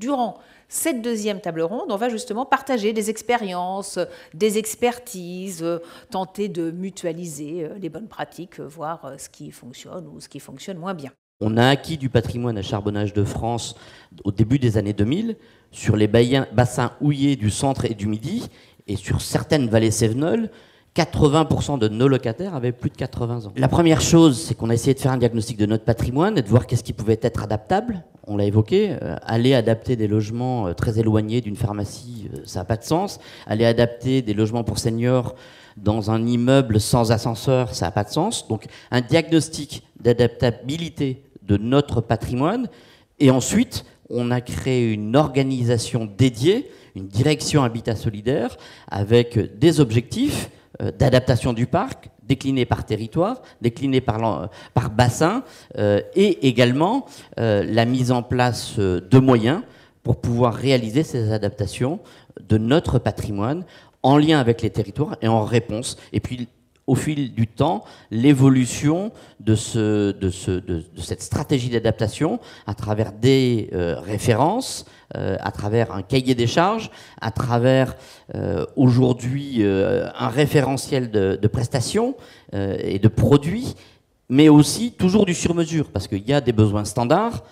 durant cette deuxième table ronde, on va justement partager des expériences, des expertises, tenter de mutualiser les bonnes pratiques, voir ce qui fonctionne ou ce qui fonctionne moins bien. On a acquis du patrimoine à charbonnage de France au début des années 2000 sur les bassins houillers du centre et du Midi, et sur certaines vallées cévenoles, 80% de nos locataires avaient plus de 80 ans. La première chose, c'est qu'on a essayé de faire un diagnostic de notre patrimoine et de voir qu'est-ce qui pouvait être adaptable. On l'a évoqué, aller adapter des logements très éloignés d'une pharmacie, ça n'a pas de sens. Aller adapter des logements pour seniors dans un immeuble sans ascenseur, ça n'a pas de sens. Donc un diagnostic d'adaptabilité de notre patrimoine. Et ensuite, on a créé une organisation dédiée, une direction Habitat Solidaire, avec des objectifs d'adaptation du parc, déclinés par territoire, déclinés par bassin, et également la mise en place de moyens pour pouvoir réaliser ces adaptations de notre patrimoine en lien avec les territoires et en réponse. Et puis, au fil du temps, l'évolution de cette stratégie d'adaptation à travers des références, à travers un cahier des charges, à travers aujourd'hui un référentiel de prestations et de produits, mais aussi toujours du sur-mesure, parce qu'il y a des besoins standards,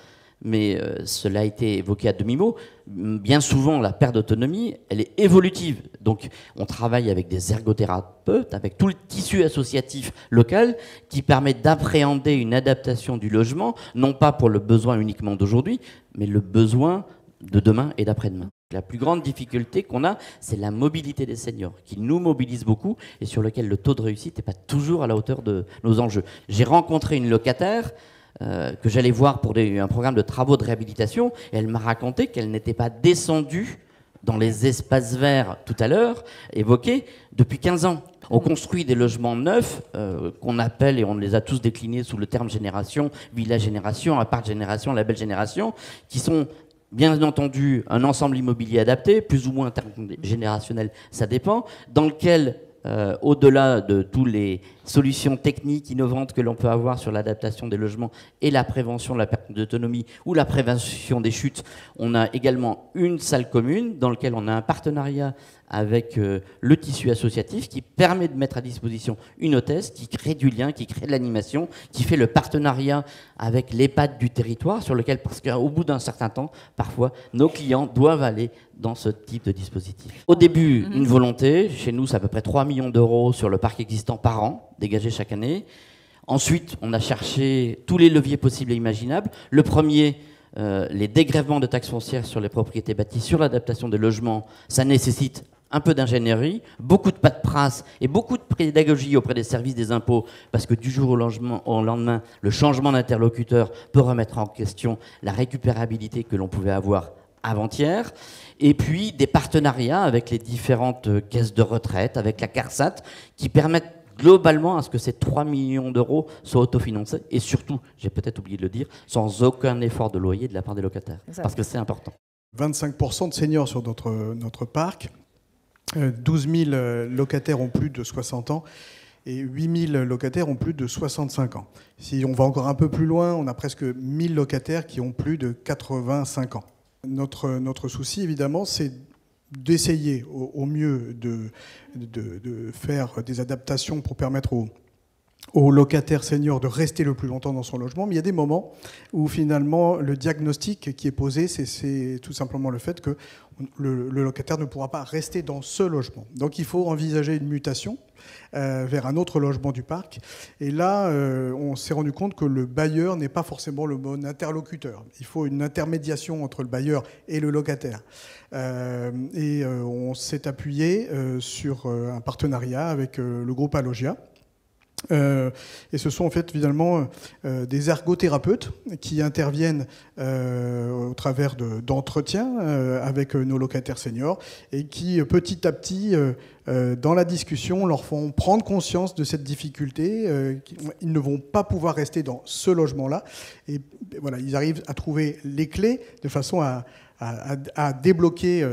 mais cela a été évoqué à demi-mot. Bien souvent, la perte d'autonomie, elle est évolutive. Donc, on travaille avec des ergothérapeutes, avec tout le tissu associatif local qui permet d'appréhender une adaptation du logement, non pas pour le besoin uniquement d'aujourd'hui, mais le besoin de demain et d'après-demain. La plus grande difficulté qu'on a, c'est la mobilité des seniors, qui nous mobilise beaucoup et sur lequel le taux de réussite n'est pas toujours à la hauteur de nos enjeux. J'ai rencontré une locataire que j'allais voir pour un programme de travaux de réhabilitation, et elle m'a raconté qu'elle n'était pas descendue dans les espaces verts tout à l'heure évoqués depuis 15 ans. On construit des logements neufs qu'on appelle, et on les a tous déclinés sous le terme génération, village génération, appart génération, label génération, qui sont bien entendu un ensemble immobilier adapté, plus ou moins intergénérationnel, ça dépend, dans lequel au-delà de toutes les solutions techniques innovantes que l'on peut avoir sur l'adaptation des logements et la prévention de la perte d'autonomie ou la prévention des chutes, on a également une salle commune dans laquelle on a un partenariat avec le tissu associatif qui permet de mettre à disposition une hôtesse qui crée du lien, qui crée de l'animation, qui fait le partenariat avec l'EHPAD du territoire sur lequel, parce qu'au bout d'un certain temps, parfois, nos clients doivent aller dans ce type de dispositif. Au début, une volonté. Chez nous, c'est à peu près 3 millions d'euros sur le parc existant par an, dégagés chaque année. Ensuite, on a cherché tous les leviers possibles et imaginables. Le premier, les dégrèvements de taxes foncières sur les propriétés bâties, sur l'adaptation des logements, ça nécessite un peu d'ingénierie, beaucoup de paperasse et beaucoup de pédagogie auprès des services des impôts, parce que du jour au lendemain, le changement d'interlocuteur peut remettre en question la récupérabilité que l'on pouvait avoir avant-hier. Et puis des partenariats avec les différentes caisses de retraite, avec la CARSAT, qui permettent globalement à ce que ces 3 millions d'euros soient autofinancés, et surtout, j'ai peut-être oublié de le dire, sans aucun effort de loyer de la part des locataires, parce que c'est important. 25% de seniors sur notre parc, 12 000 locataires ont plus de 60 ans, et 8 000 locataires ont plus de 65 ans. Si on va encore un peu plus loin, on a presque 1 000 locataires qui ont plus de 85 ans. Notre souci, évidemment, c'est d'essayer au mieux de faire des adaptations pour permettre aux locataires seniors de rester le plus longtemps dans son logement. Mais il y a des moments où, finalement, le diagnostic qui est posé, c'est tout simplement le fait que le locataire ne pourra pas rester dans ce logement. Donc il faut envisager une mutation vers un autre logement du parc. Et là, on s'est rendu compte que le bailleur n'est pas forcément le bon interlocuteur. Il faut une intermédiation entre le bailleur et le locataire. On s'est appuyé sur un partenariat avec le groupe Alogia. Et ce sont en fait finalement des ergothérapeutes qui interviennent au travers d'entretiens avec nos locataires seniors et qui petit à petit dans la discussion leur font prendre conscience de cette difficulté. Ils ne vont pas pouvoir rester dans ce logement-là et voilà, ils arrivent à trouver les clés de façon à débloquer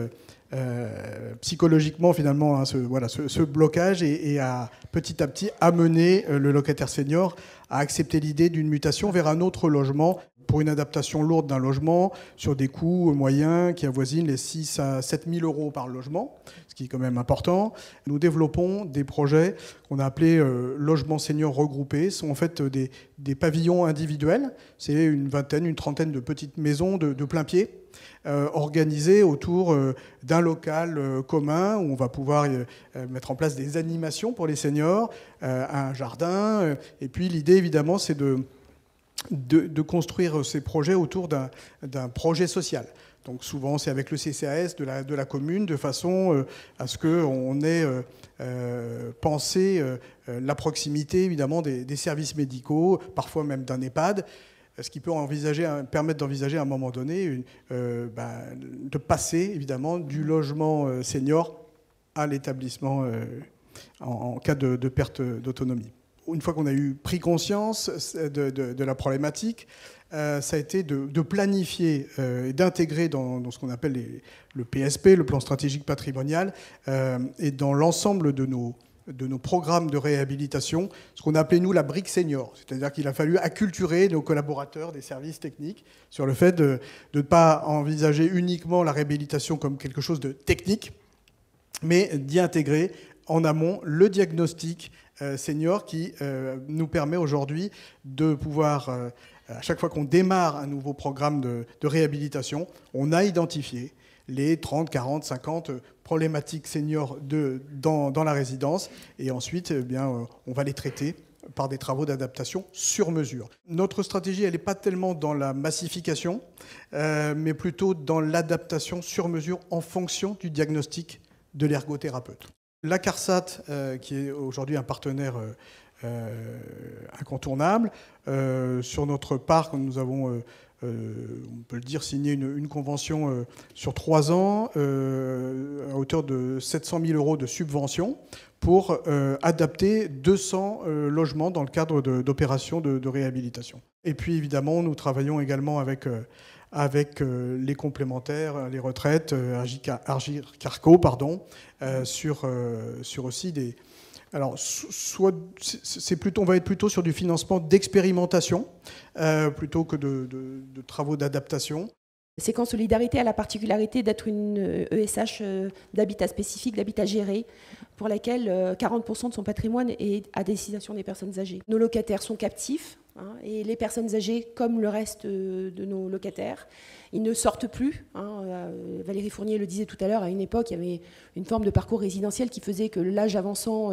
psychologiquement finalement hein, ce blocage et à petit à petit amener le locataire senior à accepter l'idée d'une mutation vers un autre logement. pour une adaptation lourde d'un logement sur des coûts moyens qui avoisinent les 6 à 7 000 euros par logement, ce qui est quand même important. Nous développons des projets qu'on a appelés logements seniors regroupés. Ce sont en fait des pavillons individuels. C'est une vingtaine, une trentaine de petites maisons de plein pied, organisées autour d'un local commun où on va pouvoir mettre en place des animations pour les seniors, un jardin. Et puis l'idée, évidemment, c'est de construire ces projets autour d'un projet social. Donc souvent, c'est avec le CCAS de la commune, de façon à ce qu'on ait pensé la proximité, évidemment, des services médicaux, parfois même d'un EHPAD, ce qui peut permettre d'envisager à un moment donné de passer, évidemment, du logement senior à l'établissement en cas de perte d'autonomie. Une fois qu'on a eu pris conscience de la problématique, ça a été de planifier et d'intégrer dans ce qu'on appelle le PSP, le plan stratégique patrimonial, et dans l'ensemble de nos programmes de réhabilitation, ce qu'on a appelé, nous, la brique senior. C'est-à-dire qu'il a fallu acculturer nos collaborateurs des services techniques sur le fait de ne pas envisager uniquement la réhabilitation comme quelque chose de technique, mais d'y intégrer en amont le diagnostic senior qui nous permet aujourd'hui de pouvoir, à chaque fois qu'on démarre un nouveau programme de réhabilitation, on a identifié les 30, 40, 50 problématiques seniors dans la résidence, et ensuite on va les traiter par des travaux d'adaptation sur mesure. Notre stratégie, elle n'est pas tellement dans la massification, mais plutôt dans l'adaptation sur mesure en fonction du diagnostic de l'ergothérapeute. La CARSAT, qui est aujourd'hui un partenaire incontournable, sur notre parc, nous avons, on peut le dire, signé une convention sur 3 ans à hauteur de 700 000 euros de subvention pour adapter 200 logements dans le cadre d'opérations de réhabilitation. Et puis évidemment, nous travaillons également avec les complémentaires, les retraites, Agirc-Arrco, sur aussi des... Alors, on va être plutôt sur du financement d'expérimentation plutôt que de travaux d'adaptation. Séquence Solidarité a la particularité d'être une ESH d'habitat spécifique, d'habitat géré, pour laquelle 40% de son patrimoine est à destination des personnes âgées. Nos locataires sont captifs, et les personnes âgées, comme le reste de nos locataires, ils ne sortent plus. Valérie Fournier le disait tout à l'heure, à une époque, il y avait une forme de parcours résidentiel qui faisait que l'âge avançant,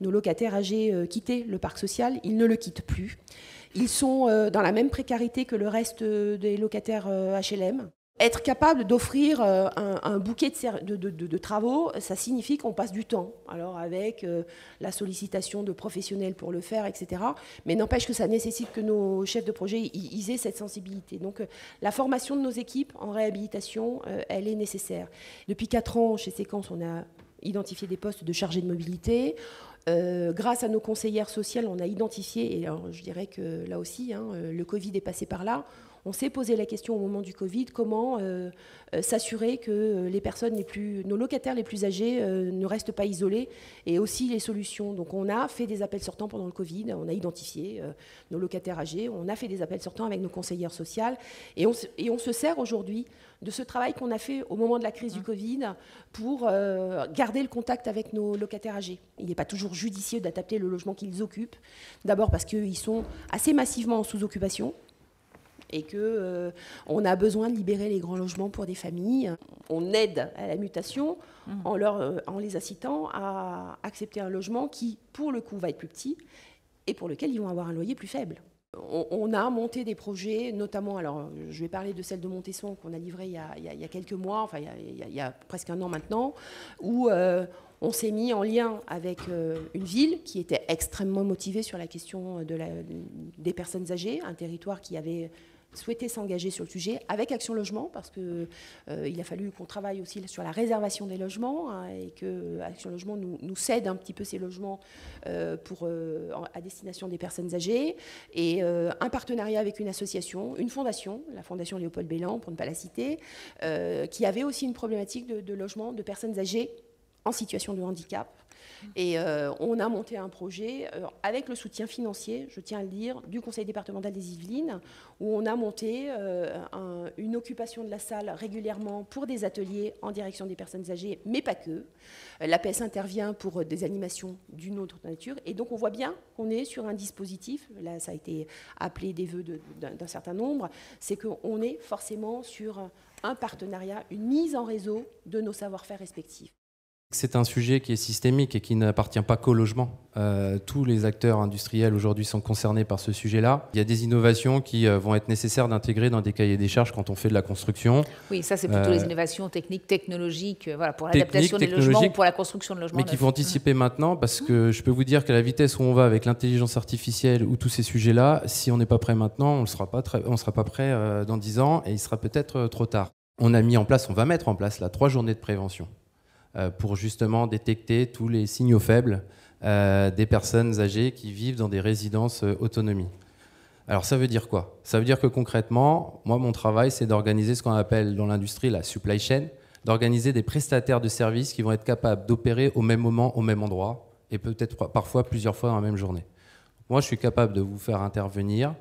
nos locataires âgés quittaient le parc social. Ils ne le quittent plus. Ils sont dans la même précarité que le reste des locataires HLM. Être capable d'offrir un bouquet de travaux, ça signifie qu'on passe du temps. Alors avec la sollicitation de professionnels pour le faire, etc. Mais n'empêche que ça nécessite que nos chefs de projet ils aient cette sensibilité. Donc la formation de nos équipes en réhabilitation, elle est nécessaire. Depuis 4 ans, chez Séquence, on a identifié des postes de chargés de mobilité. Grâce à nos conseillères sociales, on a identifié, et alors je dirais que là aussi, le Covid est passé par là, on s'est posé la question au moment du Covid, comment s'assurer que les personnes nos locataires les plus âgés ne restent pas isolés, et aussi les solutions. Donc on a fait des appels sortants pendant le Covid, on a identifié nos locataires âgés, on a fait des appels sortants avec nos conseillères sociales, et on se sert aujourd'hui de ce travail qu'on a fait au moment de la crise du Covid pour garder le contact avec nos locataires âgés. Il n'est pas toujours judicieux d'adapter le logement qu'ils occupent, d'abord parce qu'ils sont assez massivement en sous-occupation, et qu'on a besoin de libérer les grands logements pour des familles. On aide à la mutation en les incitant à accepter un logement qui, pour le coup, va être plus petit et pour lequel ils vont avoir un loyer plus faible. On a monté des projets, notamment, alors je vais parler de celle de Montesson qu'on a livrée il y a quelques mois, enfin il y a presque 1 an maintenant, où on s'est mis en lien avec une ville qui était extrêmement motivée sur la question des personnes âgées, un territoire qui avait souhaité s'engager sur le sujet avec Action Logement, parce qu'il a fallu qu'on travaille aussi sur la réservation des logements, et que Action Logement nous cède un petit peu ces logements à destination des personnes âgées, et un partenariat avec une association, une fondation, la Fondation Léopold Bellan, pour ne pas la citer, qui avait aussi une problématique de logement de personnes âgées en situation de handicap. Et on a monté un projet avec le soutien financier, je tiens à le dire, du Conseil départemental des Yvelines, où on a monté une occupation de la salle régulièrement pour des ateliers en direction des personnes âgées, mais pas que. L'APS intervient pour des animations d'une autre nature. Et donc on voit bien qu'on est sur un dispositif, là ça a été appelé des vœux d'un certain nombre, c'est qu'on est forcément sur un partenariat, une mise en réseau de nos savoir-faire respectifs. C'est un sujet qui est systémique et qui n'appartient pas qu'au logement. Tous les acteurs industriels aujourd'hui sont concernés par ce sujet-là. Il y a des innovations qui vont être nécessaires d'intégrer dans des cahiers des charges quand on fait de la construction. Oui, ça c'est plutôt les innovations techniques, technologiques, voilà, pour l'adaptation des logements ou pour la construction de logements. Mais qu'il faut anticiper maintenant, parce que je peux vous dire qu'à la vitesse où on va avec l'intelligence artificielle ou tous ces sujets-là, si on n'est pas prêt maintenant, on ne sera pas prêt dans 10 ans et il sera peut-être trop tard. On va mettre en place là 3 journées de prévention. Pour justement détecter tous les signaux faibles des personnes âgées qui vivent dans des résidences autonomie. Alors ça veut dire quoi? Ça veut dire que concrètement, moi mon travail c'est d'organiser ce qu'on appelle dans l'industrie la supply chain, d'organiser des prestataires de services qui vont être capables d'opérer au même moment, au même endroit, et peut-être parfois plusieurs fois dans la même journée. Moi je suis capable de vous faire intervenir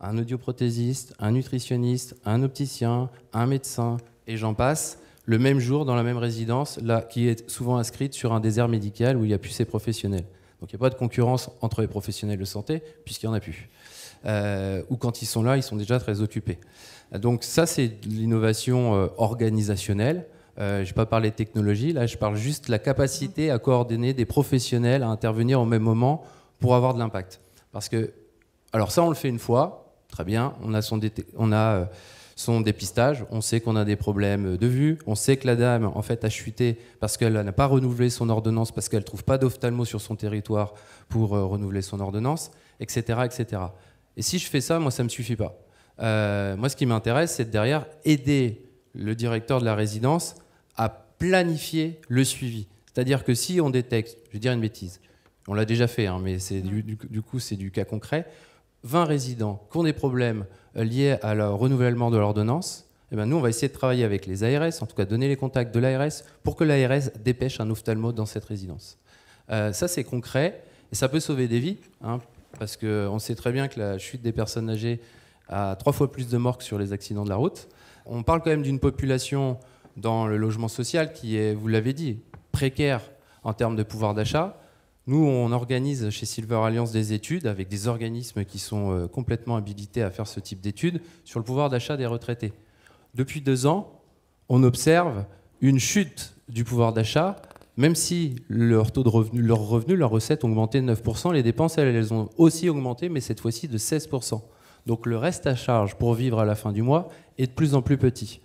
un audioprothésiste, un nutritionniste, un opticien, un médecin, et j'en passe, le même jour dans la même résidence, là, qui est souvent inscrite sur un désert médical où il n'y a plus ces professionnels. Donc il n'y a pas de concurrence entre les professionnels de santé, puisqu'il n'y en a plus. Ou quand ils sont là, ils sont déjà très occupés. Donc ça, c'est de l'innovation organisationnelle. Je ne vais pas parler de technologie, là je parle juste de la capacité à coordonner des professionnels à intervenir au même moment pour avoir de l'impact. Parce que, alors ça on le fait une fois, très bien, on a son dépistage, on sait qu'on a des problèmes de vue, on sait que la dame en fait a chuté parce qu'elle n'a pas renouvelé son ordonnance, parce qu'elle ne trouve pas d'ophtalmo sur son territoire pour renouveler son ordonnance, etc., etc. Et si je fais ça, moi ça ne me suffit pas. Moi ce qui m'intéresse, c'est de derrière aider le directeur de la résidence à planifier le suivi. C'est-à-dire que si on détecte, je vais dire une bêtise, on l'a déjà fait, hein, mais du coup c'est du cas concret, 20 résidents qui ont des problèmes liés à le renouvellement de l'ordonnance, eh ben nous, on va essayer de travailler avec les ARS, en tout cas donner les contacts de l'ARS, pour que l'ARS dépêche un ophtalmo dans cette résidence. Ça, c'est concret, et ça peut sauver des vies, hein, parce qu'on sait très bien que la chute des personnes âgées a 3 fois plus de morts que sur les accidents de la route. On parle quand même d'une population dans le logement social qui est, vous l'avez dit, précaire en termes de pouvoir d'achat. Nous, on organise chez Silver Alliance des études avec des organismes qui sont complètement habilités à faire ce type d'études sur le pouvoir d'achat des retraités. Depuis 2 ans, on observe une chute du pouvoir d'achat, même si leur taux de revenu, leurs revenus, leurs recettes ont augmenté de 9%, les dépenses, elles ont aussi augmenté, mais cette fois-ci de 16%. Donc le reste à charge pour vivre à la fin du mois est de plus en plus petit.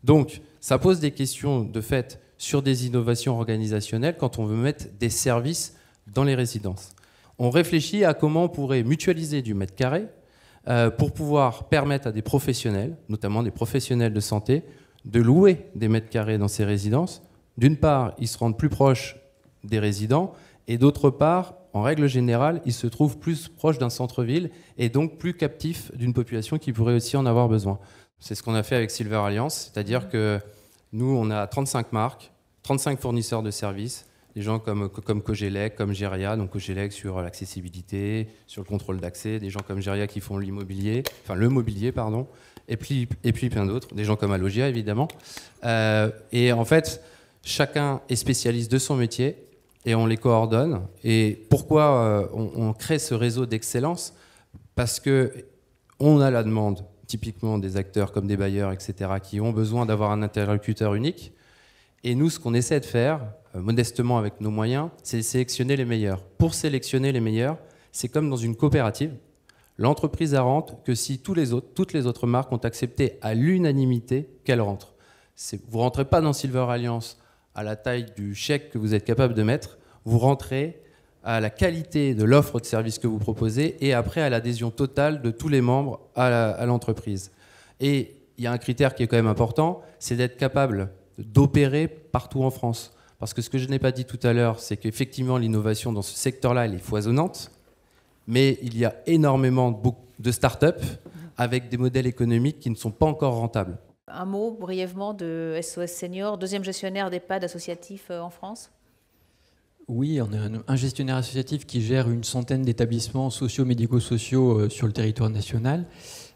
Donc ça pose des questions de fait sur des innovations organisationnelles quand on veut mettre des services dans les résidences. On réfléchit à comment on pourrait mutualiser du mètre carré pour pouvoir permettre à des professionnels, notamment des professionnels de santé, de louer des mètres carrés dans ces résidences. D'une part, ils se rendent plus proches des résidents, et d'autre part, en règle générale, ils se trouvent plus proches d'un centre-ville et donc plus captifs d'une population qui pourrait aussi en avoir besoin. C'est ce qu'on a fait avec Silver Alliance, c'est-à-dire que nous, on a 35 marques, 35 fournisseurs de services, des gens comme Cogelec, comme Geria, donc Cogelec sur l'accessibilité, sur le contrôle d'accès, des gens comme Geria qui font l'immobilier, enfin le mobilier, pardon, et puis plein d'autres, des gens comme Alogia évidemment. Et en fait, chacun est spécialiste de son métier et on les coordonne. Et pourquoi on crée ce réseau d'excellence? Parce qu'on a la demande, typiquement des acteurs comme des bailleurs, etc., qui ont besoin d'avoir un interlocuteur unique. Et nous, ce qu'on essaie de faire, modestement avec nos moyens, c'est sélectionner les meilleurs. Pour sélectionner les meilleurs, c'est comme dans une coopérative. L'entreprise a rentre que si toutes les autres marques ont accepté à l'unanimité qu'elle rentre. Vous ne rentrez pas dans Silver Alliance à la taille du chèque que vous êtes capable de mettre, vous rentrez à la qualité de l'offre de service que vous proposez et après à l'adhésion totale de tous les membres à l'entreprise. Et il y a un critère qui est quand même important, c'est d'être capable d'opérer partout en France. Parce que ce que je n'ai pas dit tout à l'heure, c'est qu'effectivement l'innovation dans ce secteur-là, elle est foisonnante, mais il y a énormément de start-up avec des modèles économiques qui ne sont pas encore rentables. Un mot brièvement de SOS Senior, deuxième gestionnaire d'EHPAD associatif en France. Oui, on est un gestionnaire associatif qui gère une centaine d'établissements sociaux, médico-sociaux sur le territoire national,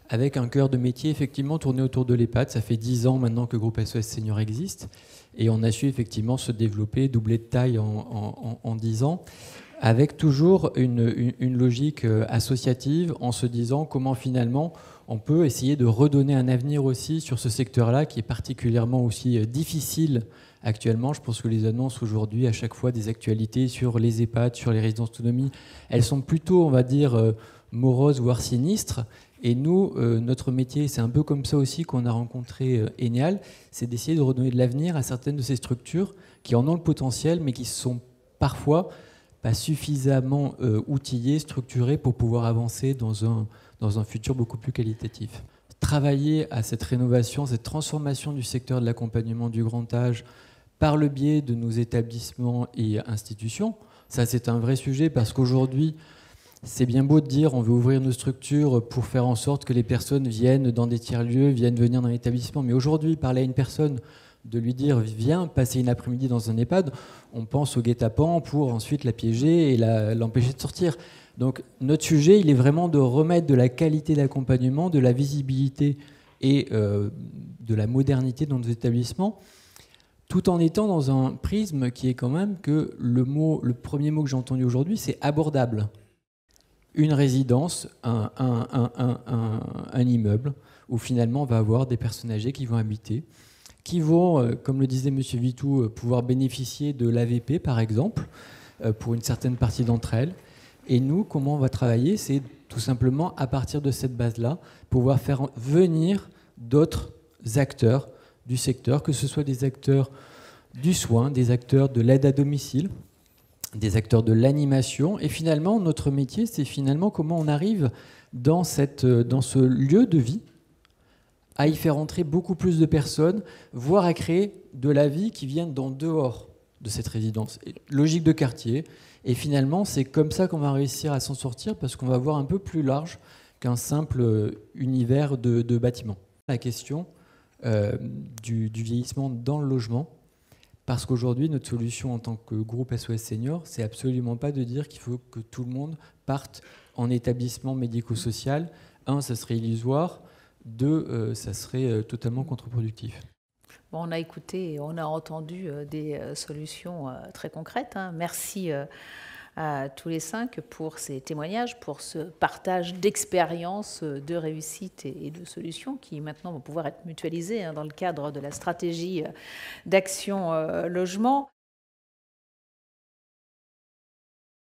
avec un cœur de métier effectivement tourné autour de l'EHPAD. Ça fait 10 ans maintenant que Groupe SOS Seniors existe, et on a su effectivement se développer, doubler de taille en 10 ans, avec toujours une logique associative, en se disant comment finalement on peut essayer de redonner un avenir aussi sur ce secteur-là qui est particulièrement aussi difficile actuellement. Je pense que les annonces aujourd'hui, à chaque fois des actualités sur les EHPAD, sur les résidences d'autonomie, elles sont plutôt, on va dire, moroses, voire sinistres. Et nous, notre métier, c'est un peu comme ça aussi qu'on a rencontré Enneal, c'est d'essayer de redonner de l'avenir à certaines de ces structures qui en ont le potentiel, mais qui sont parfois pas suffisamment outillées, structurées pour pouvoir avancer dans un futur beaucoup plus qualitatif. Travailler à cette rénovation, cette transformation du secteur de l'accompagnement du grand âge par le biais de nos établissements et institutions, ça c'est un vrai sujet parce qu'aujourd'hui, c'est bien beau de dire on veut ouvrir nos structures pour faire en sorte que les personnes viennent dans des tiers-lieux, viennent venir dans l'établissement. Mais aujourd'hui, parler à une personne, de lui dire viens passer une après-midi dans un EHPAD, on pense au guet-apens pour ensuite la piéger et l'empêcher de sortir. Donc notre sujet, il est vraiment de remettre de la qualité d'accompagnement, de la visibilité et de la modernité dans nos établissements, tout en étant dans un prisme qui est quand même que le premier mot que j'ai entendu aujourd'hui, c'est abordable. Une résidence, un immeuble, où finalement on va avoir des personnes âgées qui vont habiter, qui vont, comme le disait M. Vitou, pouvoir bénéficier de l'AVP par exemple, pour une certaine partie d'entre elles. Et nous, comment on va travailler, c'est tout simplement à partir de cette base-là, pouvoir faire venir d'autres acteurs du secteur, que ce soit des acteurs du soin, des acteurs de l'aide à domicile, des acteurs de l'animation. Et finalement, notre métier, c'est finalement comment on arrive dans ce lieu de vie à y faire entrer beaucoup plus de personnes, voire à créer de la vie qui vient d'en dehors de cette résidence. Logique de quartier. Et finalement, c'est comme ça qu'on va réussir à s'en sortir parce qu'on va voir un peu plus large qu'un simple univers de bâtiment. La question du vieillissement dans le logement, parce qu'aujourd'hui, notre solution en tant que groupe SOS Seniors, c'est absolument pas de dire qu'il faut que tout le monde parte en établissement médico-social. Un, ça serait illusoire. Deux, ça serait totalement contre-productif. Bon, on a écouté et on a entendu des solutions très concrètes. Merci à tous les 5 pour ces témoignages, pour ce partage d'expériences, de réussites et de solutions qui maintenant vont pouvoir être mutualisées dans le cadre de la stratégie d'action logement.